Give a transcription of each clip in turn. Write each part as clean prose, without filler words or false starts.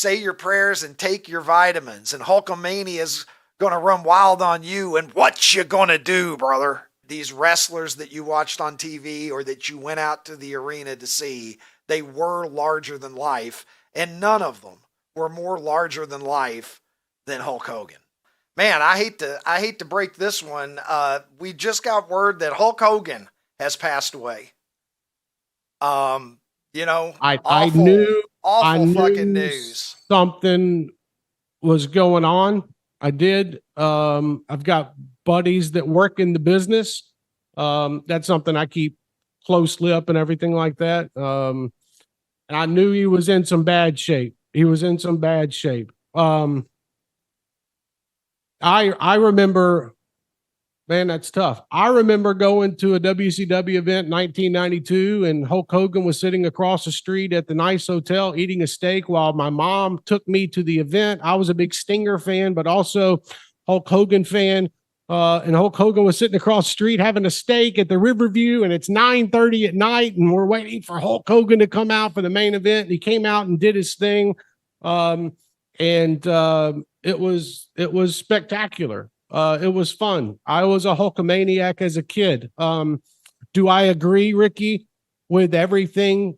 say your prayers and take your vitamins, and Hulkamania is going to run wild on you. And what you going to do, brother? These wrestlers that you watched on TV or that you went out to the arena to see, they were larger than life, and none of them were more larger than life than Hulk Hogan. Man, I hate to break this one. We just got word that Hulk Hogan has passed away. You know, I knew fucking news. Something was going on. I did. I've got buddies that work in the business. That's something I keep closely up and everything like that. And I knew he was in some bad shape. I remember, man, that's tough. I remember going to a WCW event in 1992, and Hulk Hogan was sitting across the street at the nice hotel eating a steak while my mom took me to the event. I was a big Stinger fan, but also Hulk Hogan fan. And Hulk Hogan was sitting across the street having a steak at the Riverview, and it's 9:30 at night, and we're waiting for Hulk Hogan to come out for the main event. And he came out and did his thing. It was spectacular. It was fun. I was a Hulkamaniac as a kid. Do I agree, Ricky, with everything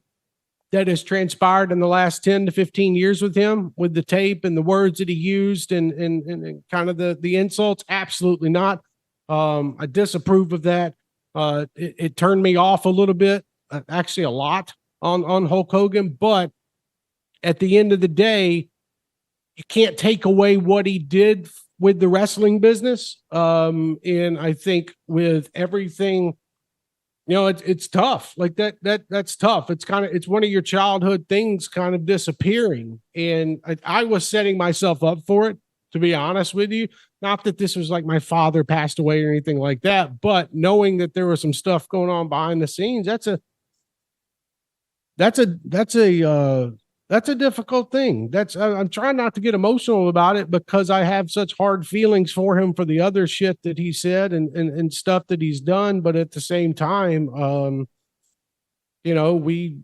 that has transpired in the last 10 to 15 years with him, with the tape and the words that he used and kind of the insults? Absolutely not. I disapprove of that. It turned me off a little bit, actually a lot on Hulk Hogan. But at the end of the day, you can't take away what he did with the wrestling business. And I think with everything, you know, it's tough. Like that's tough. It's one of your childhood things kind of disappearing. And I was setting myself up for it, to be honest with you. Not that this was like my father passed away or anything like that, but knowing that there was some stuff going on behind the scenes, that's a difficult thing. I'm trying not to get emotional about it because I have such hard feelings for him for the other shit that he said and stuff that he's done. But at the same time, you know, we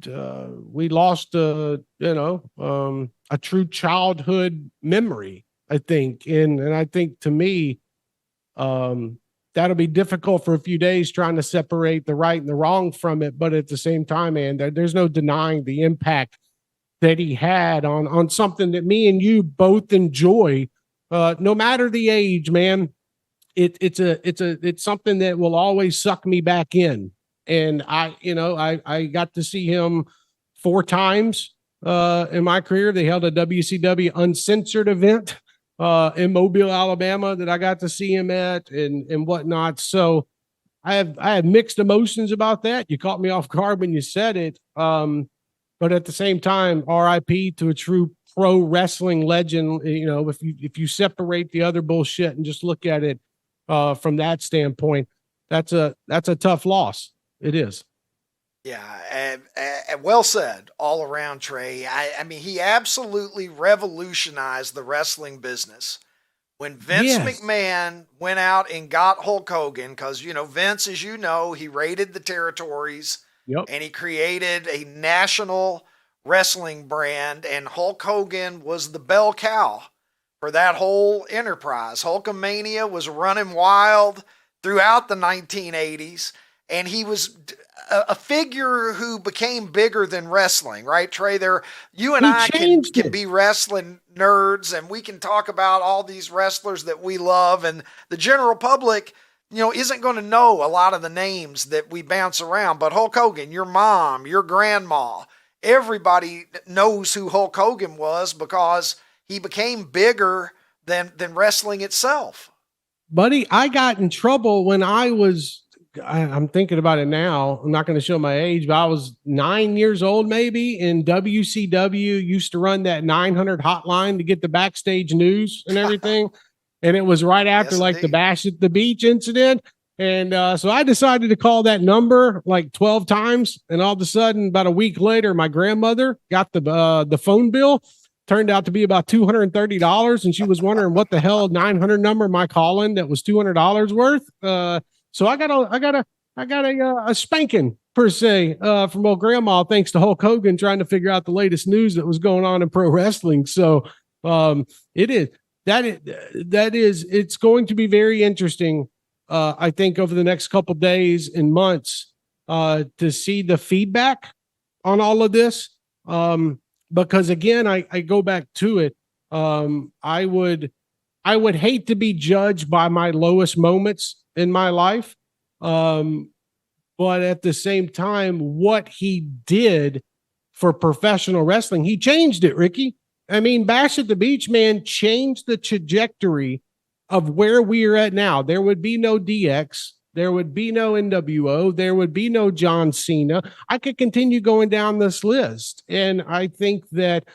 lost a true childhood memory, I think. And I think to me, that'll be difficult for a few days trying to separate the right and the wrong from it. But at the same time, man, there's no denying the impact that he had on something that me and you both enjoy, no matter the age, man. It's something that will always suck me back in. And I got to see him 4 times in my career. They held a WCW uncensored event in Mobile, Alabama, that I got to see him at and whatnot. So I have mixed emotions about that. You caught me off guard when you said it. But at the same time, R.I.P. to a true pro wrestling legend. You know, if you separate the other bullshit and just look at it from that standpoint, that's a tough loss. It is. Yeah, and well said all around, Trey. I mean, he absolutely revolutionized the wrestling business. When Vince McMahon went out and got Hulk Hogan, because, you know, Vince, as you know, he raided the territories. Yep. And he created a national wrestling brand, and Hulk Hogan was the bell cow for that whole enterprise. Hulkamania was running wild throughout the 1980s, and he was a figure who became bigger than wrestling, right, Trey? You and I can be wrestling nerds, and we can talk about all these wrestlers that we love, and the general public, you know, isn't going to know a lot of the names that we bounce around. But Hulk Hogan, your mom, your grandma, everybody knows who Hulk Hogan was because he became bigger than wrestling itself. Buddy, I got in trouble when I'm thinking about it now. I'm not going to show my age, but I was 9 years old, maybe, and WCW used to run that 900 hotline to get the backstage news and everything. And it was right after the Bash at the Beach incident. And so I decided to call that number like 12 times. And all of a sudden, about a week later, my grandmother got the phone bill. Turned out to be about $230. And she was wondering what the hell 900 number am I calling that was $200 worth. So I got a spanking per se, from old grandma, thanks to Hulk Hogan trying to figure out the latest news that was going on in pro wrestling. So it is it's going to be very interesting. I think over the next couple days and months to see the feedback on all of this. Because again, I go back to it. I would hate to be judged by my lowest moments in my life. But at the same time, what he did for professional wrestling, he changed it, Ricky. I mean, Bash at the Beach, man, changed the trajectory of where we are at now. There would be no DX. There would be no NWO. There would be no John Cena. I could continue going down this list. And I think that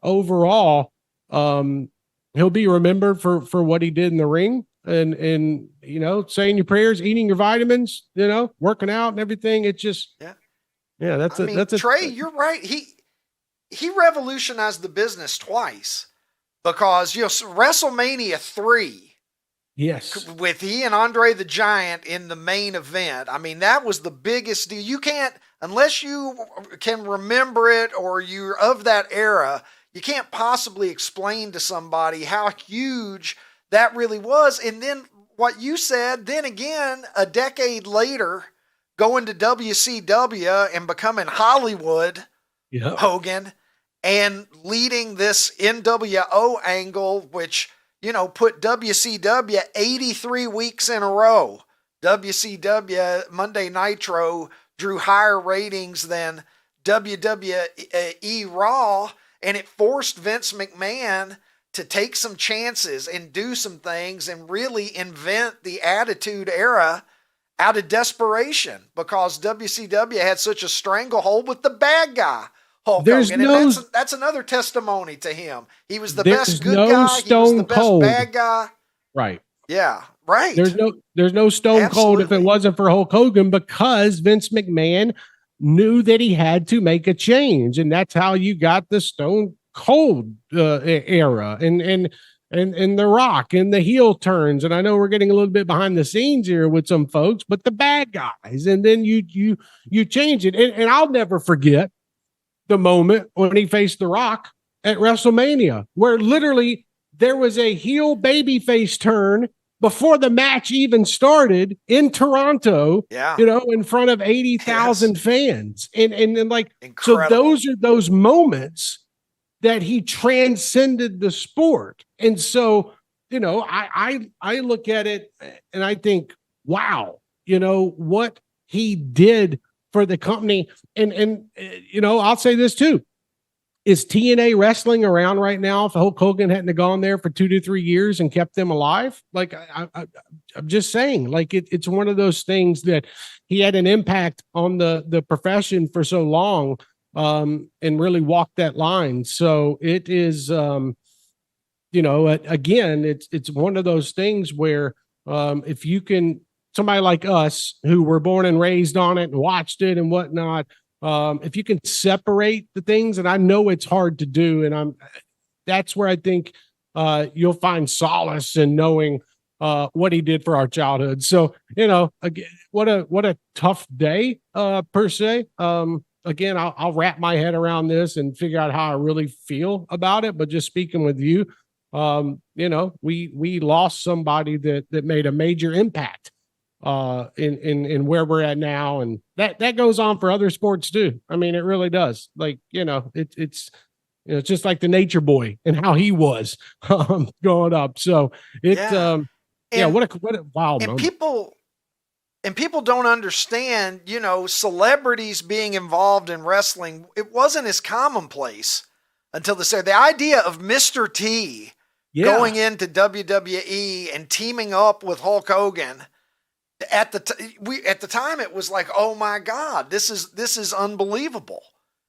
overall, he'll be remembered for what he did in the ring. And you know, saying your prayers, eating your vitamins, you know, working out and everything. It's just that's Trey, you're right. He revolutionized the business twice because WrestleMania 3, yes, with he and Andre the Giant in the main event. I mean, that was the biggest deal. You can't, unless you can remember it or you're of that era, you can't possibly explain to somebody how huge that really was. And then what you said, then again, a decade later, going to WCW and becoming Hollywood Hogan and leading this NWO angle, which, you know, put WCW 83 weeks in a row. WCW Monday Nitro drew higher ratings than WWE Raw, and it forced Vince McMahon to take some chances and do some things and really invent the Attitude Era out of desperation because WCW had such a stranglehold with the bad guy, Hulk Hogan. And that's another testimony to him. He was the best good guy. He was the best bad guy. Right. Yeah. Right. There's no Stone Cold if it wasn't for Hulk Hogan, because Vince McMahon knew that he had to make a change. And that's how you got the Stone Cold era and the Rock and the heel turns. And I know we're getting a little bit behind the scenes here with some folks, but the bad guys. And then you change it. And I'll never forget the moment when he faced the Rock at WrestleMania, where literally there was a heel babyface turn before the match even started in Toronto, you know, in front of 80,000 fans. And then like, incredible. So those are those moments that he transcended the sport. And so, you know, I look at it and I think, wow, you know, what he did for the company. And you know, I'll say this too. Is TNA wrestling around right now if Hulk Hogan hadn't gone there for 2 to 3 years and kept them alive? Like, I'm just saying, like, it's one of those things that he had an impact on the profession for so long, and really walked that line. So it is, you know, again, it's one of those things where if you can, somebody like us who were born and raised on it and watched it and whatnot, if you can separate the things, and I know it's hard to do, and that's where I think you'll find solace in knowing what he did for our childhood. So, you know, again, what a tough day per se. Again, I'll wrap my head around this and figure out how I really feel about it. But just speaking with you, you know, we lost somebody that made a major impact in where we're at now, and that goes on for other sports too. I mean, it really does. Like, you know, it's you know, it's just like the Nature Boy and how he was growing up. So what a wild moment. People don't understand, you know, celebrities being involved in wrestling. It wasn't as commonplace until the idea of Mr. T going into WWE and teaming up with Hulk Hogan. At the time, it was like, oh my God, this is unbelievable.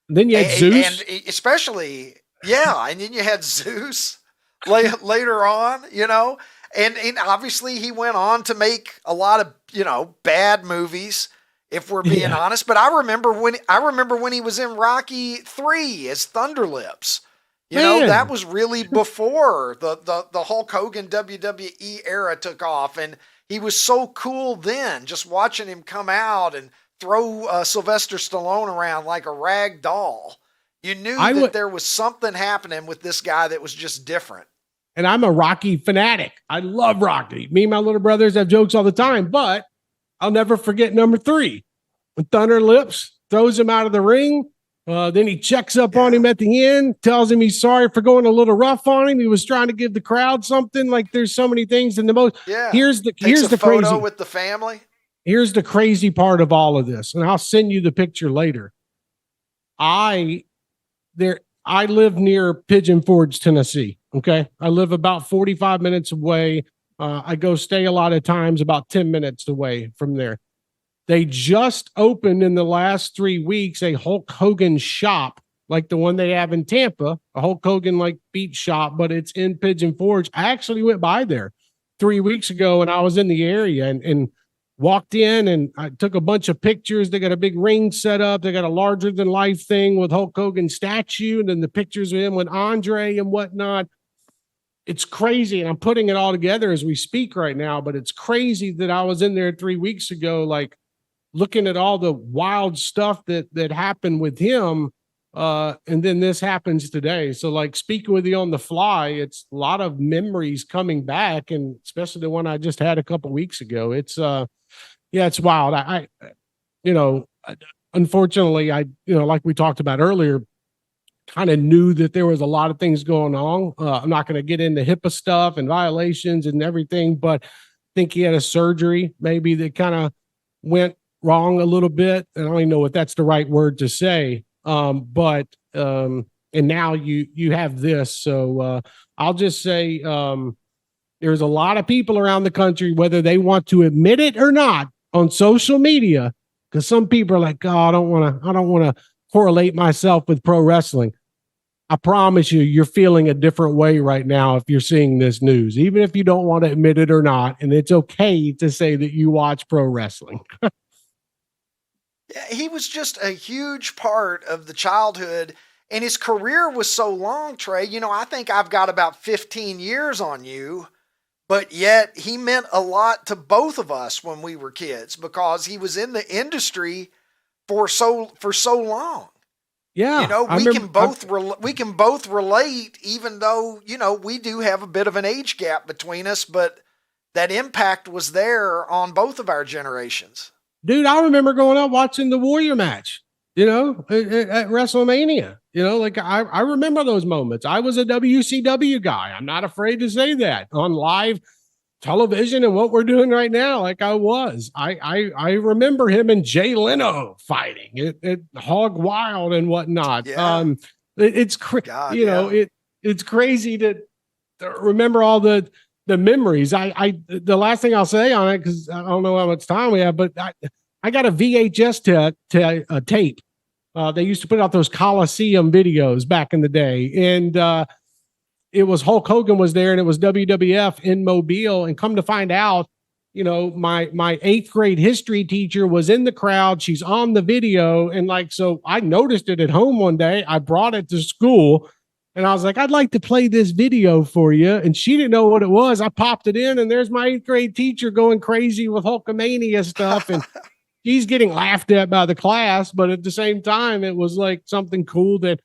And then you had Zeus, and especially, and then you had Zeus later on, you know, and obviously he went on to make a lot of, you know, bad movies, if we're being honest. But I remember when he was in Rocky 3 as Thunder Lips. You know, that was really before the Hulk Hogan WWE era took off, and he was so cool then, just watching him come out and throw Sylvester Stallone around like a rag doll. You knew there was something happening with this guy that was just different. And I'm a Rocky fanatic. I love Rocky. Me and my little brothers have jokes all the time, but I'll never forget number 3 when Thunder Lips throws him out of the ring. Then he checks up on him at the end, tells him he's sorry for going a little rough on him. He was trying to give the crowd something. Like, there's so many things in the most. Yeah. Here's the photo crazy with the family. Here's the crazy part of all of this, and I'll send you the picture later. I live near Pigeon Forge, Tennessee. Okay. I live about 45 minutes away. I go stay a lot of times about 10 minutes away from there. They just opened in the last 3 weeks a Hulk Hogan shop, like the one they have in Tampa, a Hulk Hogan like beach shop, but it's in Pigeon Forge. I actually went by there 3 weeks ago and I was in the area and walked in and I took a bunch of pictures. They got a big ring set up. They got a larger than life thing with Hulk Hogan statue and then the pictures of him with Andre and whatnot. It's crazy. And I'm putting it all together as we speak right now, but it's crazy that I was in there 3 weeks ago, like looking at all the wild stuff that happened with him. And then this happens today. So like speaking with you on the fly, it's a lot of memories coming back, and especially the one I just had a couple weeks ago. It's it's wild. I unfortunately, like we talked about earlier, kind of knew that there was a lot of things going on. I'm not going to get into HIPAA stuff and violations and everything, but I think he had a surgery maybe that kind of went wrong a little bit. I don't even know if that's the right word to say. And now you have this. So I'll just say there's a lot of people around the country, whether they want to admit it or not, on social media, because some people are like, oh, I don't want to correlate myself with pro wrestling. I promise you're feeling a different way right now if you're seeing this news, even if you don't want to admit it or not. And it's okay to say that you watch pro wrestling. Yeah, he was just a huge part of the childhood, and his career was so long, Trey. I think I've got about 15 years on you, but yet he meant a lot to both of us when we were kids because he was in the industry for so long. Yeah. We can both relate, even though, we do have a bit of an age gap between us, but that impact was there on both of our generations. Dude, I remember going up watching the Warrior match, at WrestleMania. I remember those moments. I was a WCW guy. I'm not afraid to say that on live television and what we're doing right now. Like I was. I remember him and Jay Leno fighting at Hog Wild and whatnot. Yeah. It's it's crazy to remember all the memories. The last thing I'll say on it, because I don't know how much time we have, but I got a VHS tape. They used to put out those Coliseum videos back in the day, and it was Hulk Hogan was there, and it was WWF in Mobile. And come to find out, my 8th grade history teacher was in the crowd. She's on the video, and so I noticed it at home one day. I brought it to school. And I was like, I'd like to play this video for you. And she didn't know what it was. I popped it in, and there's my 8th grade teacher going crazy with Hulkamania stuff. And she's getting laughed at by the class. But at the same time, it was like something cool that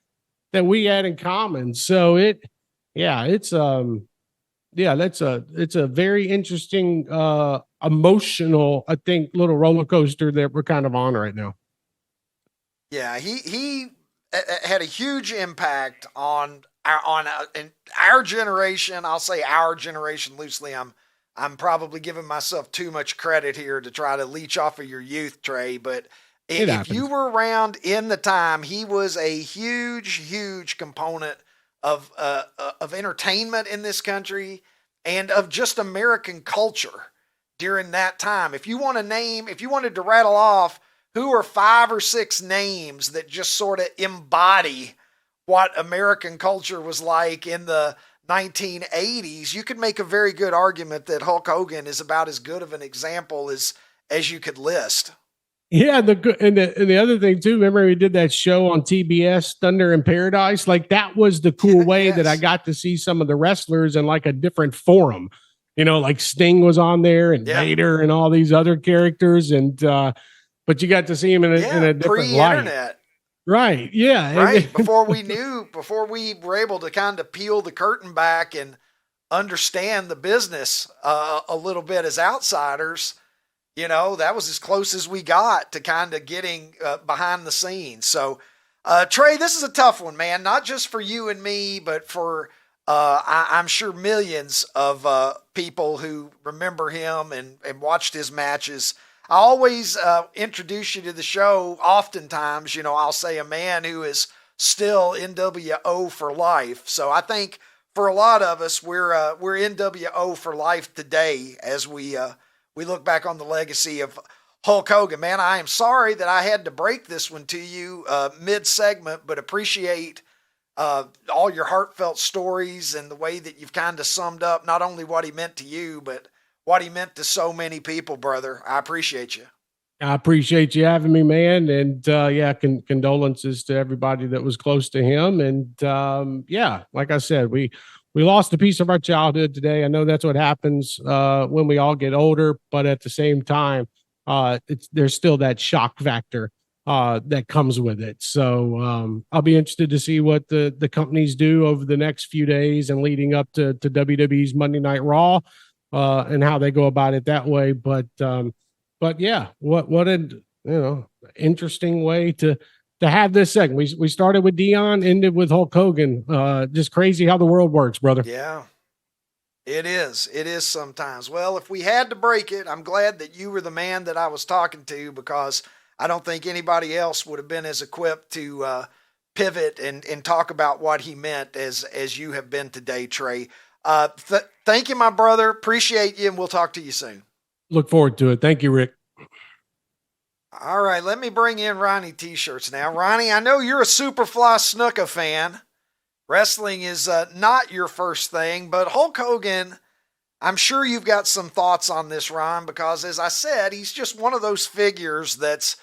we had in common. So it's a very interesting, emotional, I think, little roller coaster that we're kind of on right now. Yeah, he had a huge impact on our generation. I'll say our generation loosely. I'm probably giving myself too much credit here to try to leech off of your youth, Trey. But if you were around in the time, he was a huge component of entertainment in this country and of just American culture during that time. If you wanted to rattle off who are 5 or 6 names that just sort of embody what American culture was like in the 1980s, you could make a very good argument that Hulk Hogan is about as good of an example as you could list. Yeah, the other thing too, remember we did that show on TBS, Thunder in Paradise? Like that was the cool way that I got to see some of the wrestlers in like a different forum. Like Sting was on there and Vader and all these other characters. And but you got to see him in a different light. Pre-internet. Right. Yeah. Right. Before we were able to kind of peel the curtain back and understand the business a little bit as outsiders, that was as close as we got to kind of getting behind the scenes. So, Trey, this is a tough one, man, not just for you and me, but for, I'm sure millions of people who remember him and watched his matches. I always introduce you to the show. Oftentimes, I'll say a man who is still NWO for life. So I think for a lot of us, we're NWO for life today as we look back on the legacy of Hulk Hogan. Man, I am sorry that I had to break this one to you mid-segment, but appreciate all your heartfelt stories and the way that you've kind of summed up not only what he meant to you, but what he meant to so many people, brother. I appreciate you. I appreciate you having me, man. And condolences to everybody that was close to him. And like I said, we lost a piece of our childhood today. I know that's what happens when we all get older, but at the same time, there's still that shock factor that comes with it. So I'll be interested to see what the companies do over the next few days and leading up to WWE's Monday Night Raw. And how they go about it that way. But yeah, what an interesting way to have this segment. We started with Dion, ended with Hulk Hogan. Just crazy how the world works, brother. Yeah, it is. It is sometimes. Well, if we had to break it, I'm glad that you were the man that I was talking to, because I don't think anybody else would have been as equipped to pivot and talk about what he meant as you have been today, Trey. Thank you, my brother. Appreciate you, and we'll talk to you soon. Look forward to it. Thank you, Rick. All right, let me bring in Ronnie T-shirts now. Ronnie, I know you're a Superfly Snuka fan. Wrestling is not your first thing, but Hulk Hogan, I'm sure you've got some thoughts on this, Ron, because as I said, he's just one of those figures that's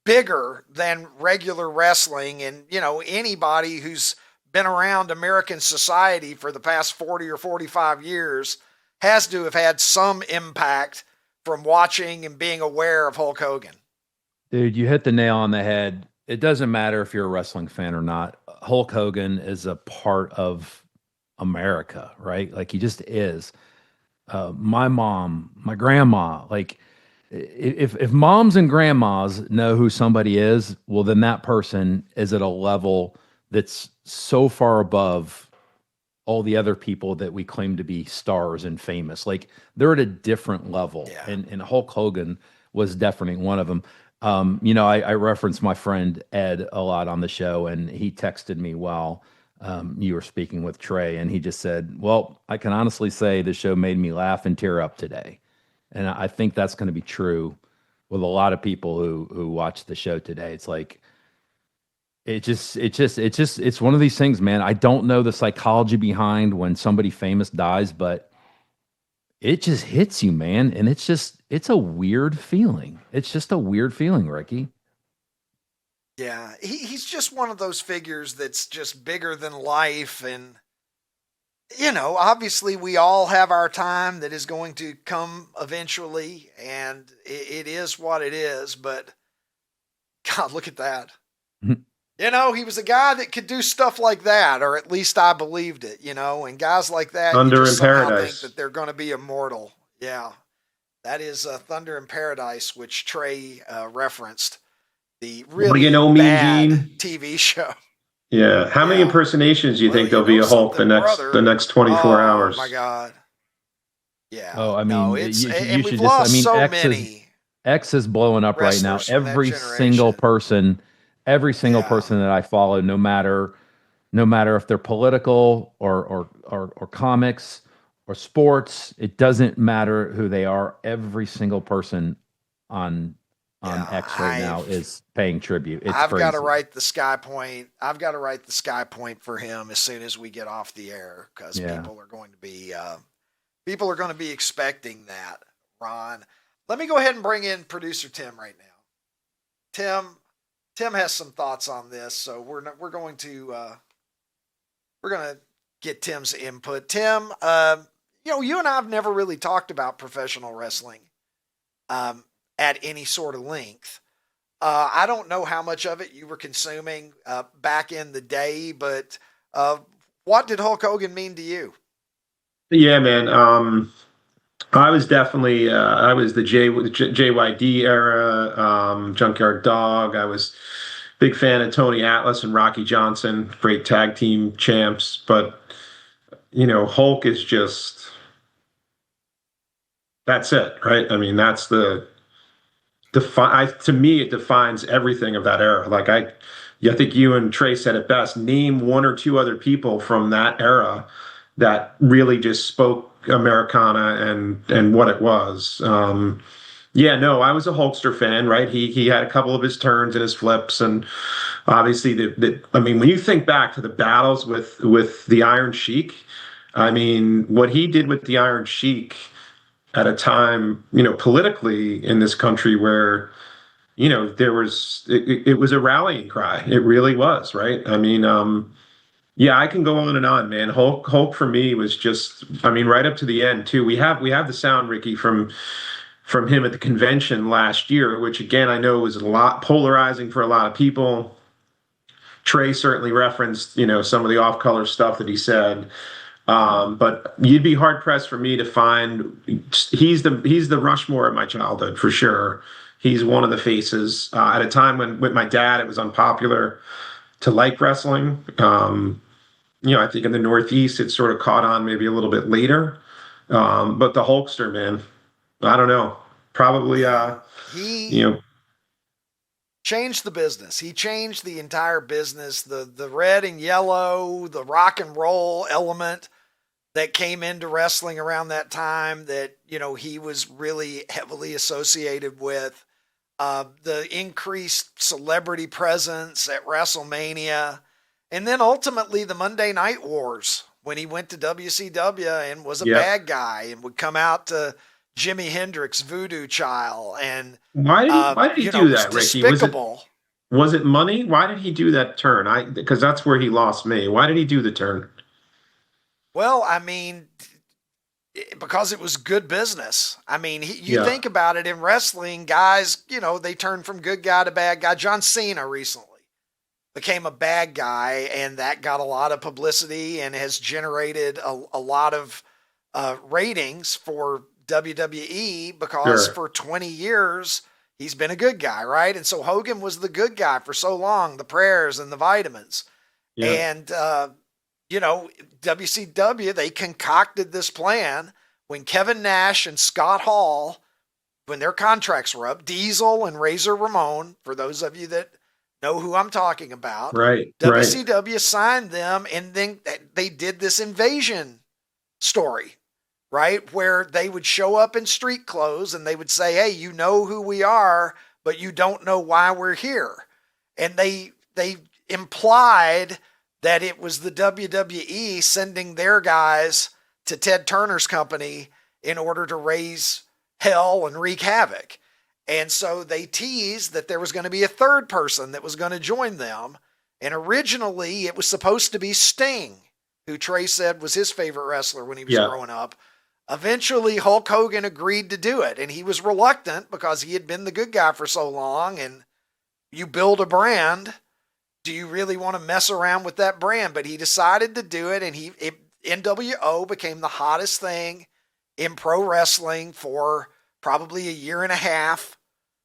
bigger than regular wrestling. And, anybody who's been around American society for the past 40 or 45 years has to have had some impact from watching and being aware of Hulk Hogan. Dude, you hit the nail on the head. It doesn't matter if you're a wrestling fan or not. Hulk Hogan is a part of America, right? Like, he just is. My mom, my grandma, like, if moms and grandmas know who somebody is, well, then that person is at a level that's so far above all the other people that we claim to be stars and famous. Like, they're at a different level. Yeah. And Hulk Hogan was definitely one of them. I referenced my friend Ed a lot on the show, and he texted me while you were speaking with Trey, and he just said, well, I can honestly say the show made me laugh and tear up today. And I think that's going to be true with a lot of people who watch the show today. It's like, it's one of these things, man. I don't know the psychology behind when somebody famous dies, but it just hits you, man. And it's a weird feeling. It's just a weird feeling, Ricky. Yeah, he's just one of those figures that's just bigger than life. And, obviously we all have our time that is going to come eventually, and it is what it is. But, God, look at that. He was a guy that could do stuff like that, or at least I believed it, and guys like that, Thunder you just in somehow Paradise. think that they're going to be immortal. Yeah. That is Thunder in Paradise, which Trey referenced. The really bad TV show. Yeah. How many impersonations do you think there'll be of Hulk the next 24 hours? Oh my God. Yeah. Oh, I mean, no, you we've lost so many. X is blowing up right now. Every single person that I follow, no matter if they're political or comics or sports, it doesn't matter who they are. Every single person on X right now is paying tribute. I've got to write the Sky Point. I've got to write the Sky Point for him as soon as we get off the air, because people are going to be expecting that. Ron, let me go ahead and bring in producer Tim right now. Tim has some thoughts on this, so we're going to get Tim's input. Tim, you and I have never really talked about professional wrestling at any sort of length. I don't know how much of it you were consuming back in the day, but what did Hulk Hogan mean to you? Yeah, man. I was definitely I was the JYD era, Junkyard Dog. I was big fan of Tony Atlas and Rocky Johnson, great tag team champs. But Hulk is just that's it, right? I mean, that's the to me it defines everything of that era. Like I think you and Trey said it best. Name one or two other people from that era that really just spoke Americana and what it was. Yeah, no, I was a Hulkster fan, right? He had a couple of his turns and his flips, and obviously I mean, when you think back to the battles with the Iron Sheik, I mean, what he did with the Iron Sheik at a time, politically in this country where there was it was a rallying cry. It really was, right? I mean, yeah, I can go on and on, man. Hulk for me was just, I mean, right up to the end too. We have the sound, Ricky, from him at the convention last year, which again I know was a lot polarizing for a lot of people. Trey certainly referenced, some of the off-color stuff that he said. But you'd be hard pressed for me to find he's the Rushmore of my childhood for sure. He's one of the faces. At a time when with my dad it was unpopular to like wrestling. I think in the Northeast it sort of caught on maybe a little bit later. But the Hulkster, man, I don't know. Probably he changed the business. He changed the entire business. The red and yellow, the rock and roll element that came into wrestling around that time that, he was really heavily associated with. The increased celebrity presence at WrestleMania, and then ultimately the Monday Night Wars when he went to WCW and was a bad guy and would come out to Jimi Hendrix, Voodoo Child, and why did he do that, Ricky? Despicable. Was it money? Why did he do that turn? Because that's where he lost me. Why did he do the turn? Well, I mean, because it was good business. I mean, you think about it in wrestling, guys, they turn from good guy to bad guy. John Cena recently became a bad guy, and that got a lot of publicity and has generated a lot of ratings for WWE because for 20 years he's been a good guy, right? And so Hogan was the good guy for so long, the prayers and the vitamins. And WCW, they concocted this plan when Kevin Nash and Scott Hall, when their contracts were up, Diesel and Razor Ramon, for those of you that know who I'm talking about, right? WCW signed them, and then they did this invasion story, right? Where they would show up in street clothes and they would say, hey, you know who we are, but you don't know why we're here. And they implied that it was the WWE sending their guys to Ted Turner's company in order to raise hell and wreak havoc. And so they teased that there was going to be a third person that was going to join them. And originally it was supposed to be Sting, who Trey said was his favorite wrestler when he was growing up. Eventually Hulk Hogan agreed to do it, and he was reluctant because he had been the good guy for so long. And you build a brand, do you really want to mess around with that brand? But he decided to do it, and NWO became the hottest thing in pro wrestling for probably a year and a half,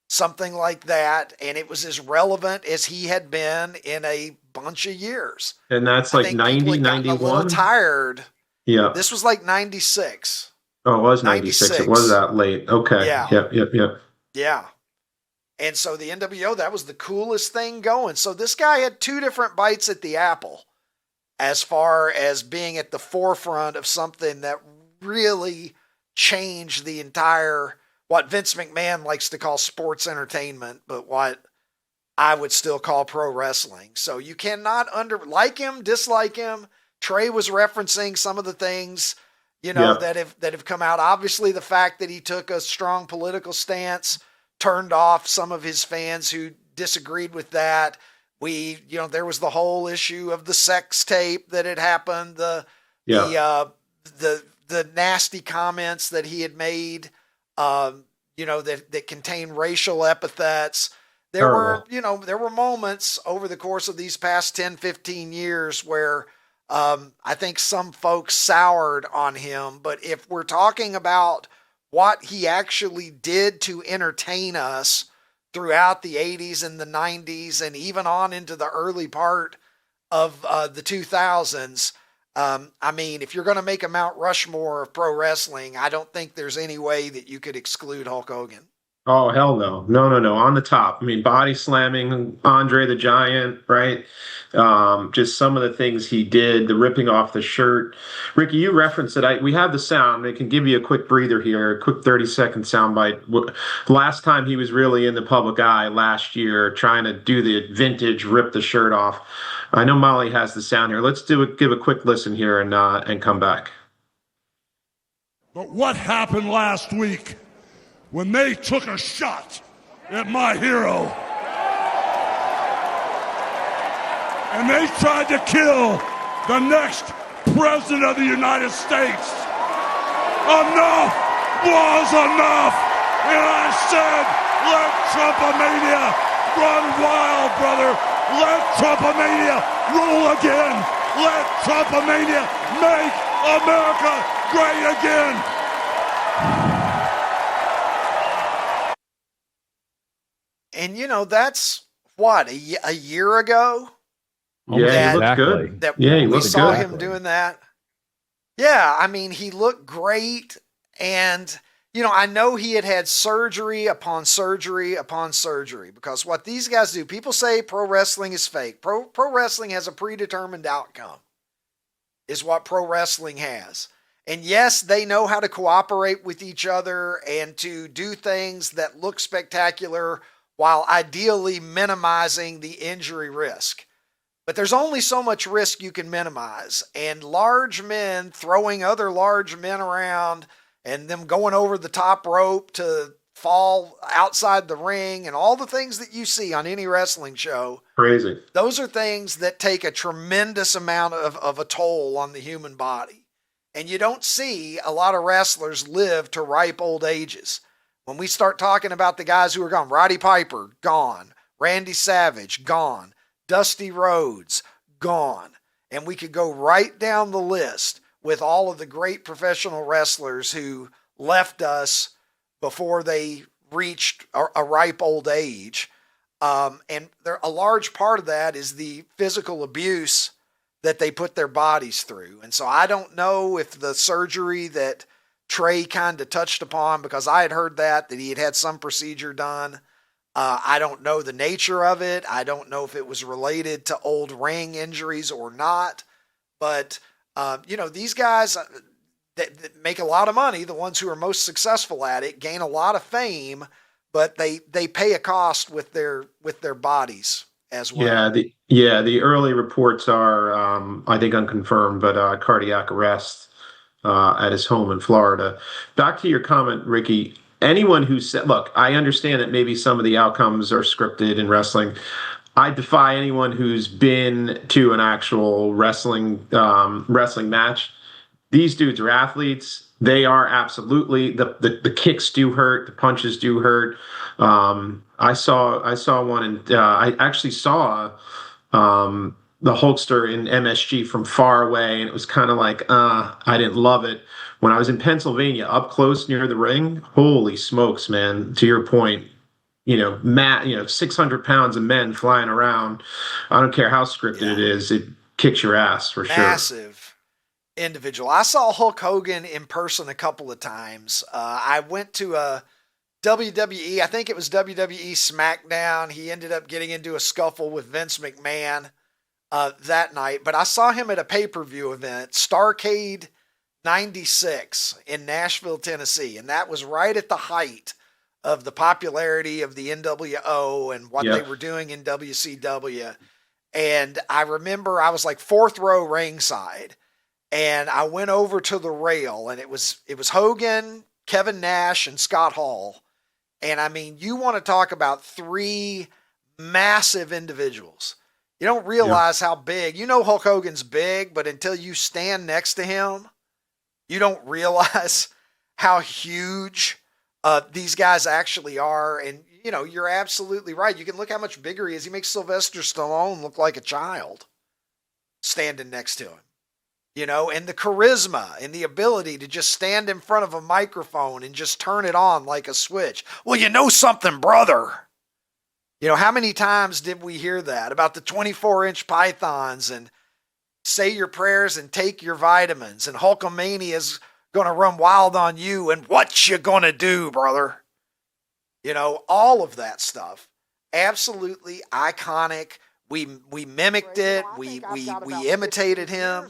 something like that. And it was as relevant as he had been in a bunch of years. And that's like 90, 91? A little tired. Yeah. This was like 96. Oh, it was 96. It was that late. Okay. Yeah. Yep. Yeah. And so the NWO, that was the coolest thing going. So this guy had two different bites at the apple as far as being at the forefront of something that really changed the entire, what Vince McMahon likes to call sports entertainment, but what I would still call pro wrestling. So you cannot like him, dislike him. Trey was referencing some of the things, that have come out. Obviously the fact that he took a strong political stance turned off some of his fans who disagreed with that. There was the whole issue of the sex tape that had happened, the nasty comments that he had made, that contain racial epithets. there were, there were moments over the course of these past 10, 15 years where I think some folks soured on him. But if we're talking about what he actually did to entertain us throughout the 80s and the 90s and even on into the early part of the 2000s, I mean, if you're going to make a Mount Rushmore of pro wrestling, I don't think there's any way that you could exclude Hulk Hogan. Oh, hell no. No. On the top. I mean, body slamming Andre the Giant, right? Just some of the things he did, the ripping off the shirt. Ricky, you referenced it. We have the sound. I can give you a quick breather here, a quick 30-second soundbite. Last time he was really in the public eye last year, trying to do the vintage rip the shirt off. I know Molly has the sound here. Let's give a quick listen here and come back. But what happened last week when they took a shot at my hero and they tried to kill the next president of the United States? Enough was enough, and I said, let Trumpomania run wild, brother. Let Trumpomania rule again. Let Trumpomania make America great again. And, that's what, a year ago? Yeah, he looked good. He looked saw good. Him doing that. Yeah, I mean, he looked great. And, I know he had surgery upon surgery upon surgery, because what these guys do, people say pro wrestling is fake. Pro wrestling has a predetermined outcome, is what pro wrestling has. And yes, they know how to cooperate with each other and to do things that look spectacular while ideally minimizing the injury risk. But there's only so much risk you can minimize. And large men throwing other large men around and them going over the top rope to fall outside the ring and all the things that you see on any wrestling show. Crazy. Those are things that take a tremendous amount of a toll on the human body. And you don't see a lot of wrestlers live to ripe old ages. When we start talking about the guys who are gone, Roddy Piper, gone. Randy Savage, gone. Dusty Rhodes, gone. And we could go right down the list with all of the great professional wrestlers who left us before they reached a ripe old age. And a large part of that is the physical abuse that they put their bodies through. And so I don't know if the surgery that Trey kind of touched upon, because I had heard that he had some procedure done. I don't know the nature of it. I don't know if it was related to old ring injuries or not. But, these guys that make a lot of money, the ones who are most successful at it, gain a lot of fame, but they pay a cost with their bodies as well. Yeah, the early reports are, I think, unconfirmed, but cardiac arrest at his home in Florida. Back to your comment, Ricky. Anyone who said, look, I understand that maybe some of the outcomes are scripted in wrestling. I defy anyone who's been to an actual wrestling match. These dudes are athletes. They are absolutely, the kicks do hurt, the punches do hurt. I saw one, and I actually saw the Hulkster in MSG from far away, and it was kind of like, I didn't love it. When I was in Pennsylvania, up close near the ring, holy smokes, man! To your point, 600 pounds of men flying around. I don't care how scripted it is; it kicks your ass for sure. Massive individual. I saw Hulk Hogan in person a couple of times. I went to a WWE, I think it was WWE SmackDown. He ended up getting into a scuffle with Vince McMahon that night, but I saw him at a pay-per-view event, Starrcade 96 in Nashville, Tennessee, and that was right at the height of the popularity of the NWO and what they were doing in WCW. And I remember I was like fourth row ringside, and I went over to the rail, and it was Hogan, Kevin Nash, and Scott Hall. And I mean, you want to talk about three massive individuals. You don't realize how big, Hulk Hogan's big, but until you stand next to him, you don't realize how huge these guys actually are. And, you know, you're absolutely right. You can look how much bigger he is. He makes Sylvester Stallone look like a child standing next to him. You know, and the charisma and the ability to just stand in front of a microphone and just turn it on like a switch. Well, you know something, brother. You know, how many times did we hear that about the 24-inch pythons and say your prayers and take your vitamins and Hulkamania is going to run wild on you and what you going to do, brother? You know, all of that stuff. Absolutely iconic. We mimicked it. We imitated him.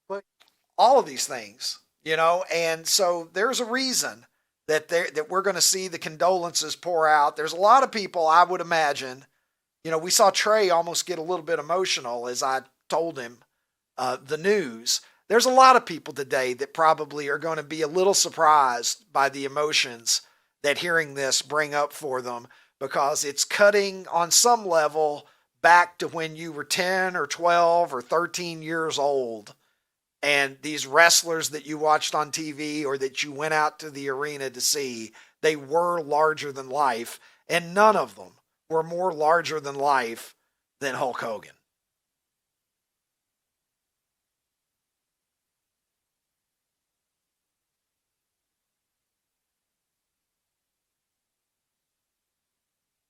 But all of these things, you know, and so there's a reason that we're going to see the condolences pour out. There's a lot of people, I would imagine, you know, we saw Trey almost get a little bit emotional as I told him the news. There's a lot of people today that probably are going to be a little surprised by the emotions that hearing this bring up for them, because it's cutting on some level back to when you were 10 or 12 or 13 years old. And these wrestlers that you watched on TV or that you went out to the arena to see, they were larger than life. And none of them were more larger than life than Hulk Hogan.